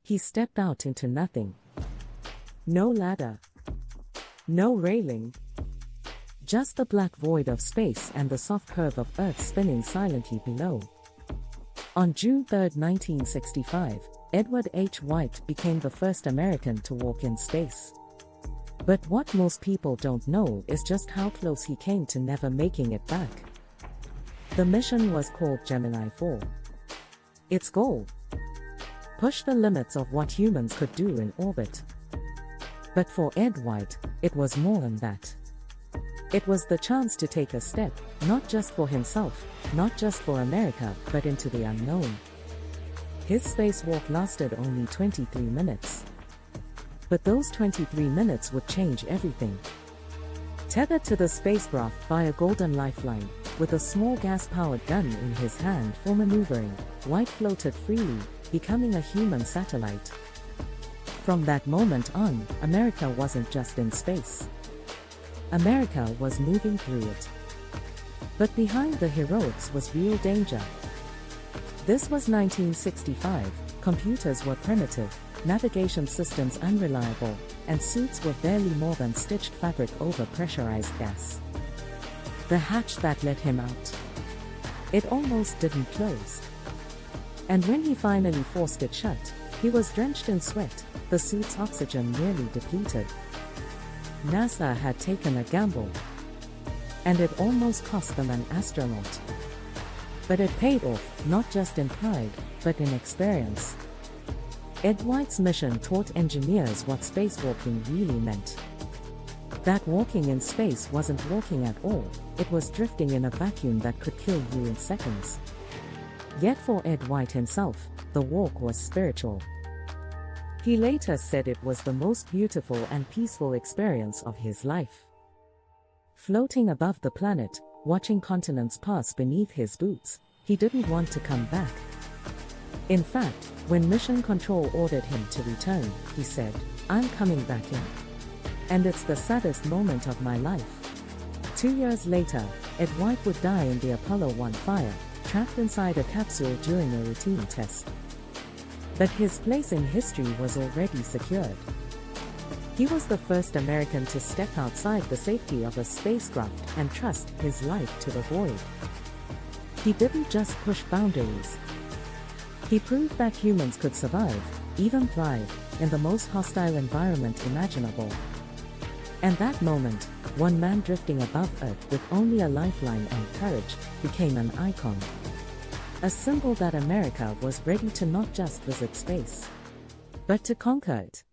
He stepped out into nothing. No ladder. No railing. Just the black void of space and the soft curve of Earth spinning silently below. On June 3, 1965, Edward H. White became the first American to walk in space. But what most people don't know is just how close he came to never making it back. The mission was called Gemini 4. Its goal? Push the limits of what humans could do in orbit. But for Ed White, it was more than that. It was the chance to take a step, not just for himself, not just for America, but into the unknown. His spacewalk lasted only 23 minutes. But those 23 minutes would change everything. Tethered to the spacecraft by a golden lifeline, with a small gas-powered gun in his hand for maneuvering, White floated freely, becoming a human satellite. From that moment on, America wasn't just in space. America was moving through it. But behind the heroics was real danger. This was 1965, computers were primitive, navigation systems unreliable, and suits were barely more than stitched fabric over pressurized gas. The hatch that let him out. It almost didn't close. And when he finally forced it shut, he was drenched in sweat, the suit's oxygen nearly depleted. NASA had taken a gamble. And it almost cost them an astronaut. But it paid off, not just in pride, but in experience. Ed White's mission taught engineers what spacewalking really meant. That walking in space wasn't walking at all, it was drifting in a vacuum that could kill you in seconds. Yet for Ed White himself, the walk was spiritual. He later said it was the most beautiful and peaceful experience of his life. Floating above the planet, watching continents pass beneath his boots, he didn't want to come back. In fact, when Mission Control ordered him to return, he said, "I'm coming back in. And it's the saddest moment of my life." 2 years later, Ed White would die in the Apollo 1 fire, trapped inside a capsule during a routine test. But his place in history was already secured. He was the first American to step outside the safety of a spacecraft and trust his life to the void. He didn't just push boundaries. He proved that humans could survive, even thrive, in the most hostile environment imaginable. And that moment, one man drifting above Earth with only a lifeline and courage, became an icon. A symbol that America was ready to not just visit space, but to conquer it.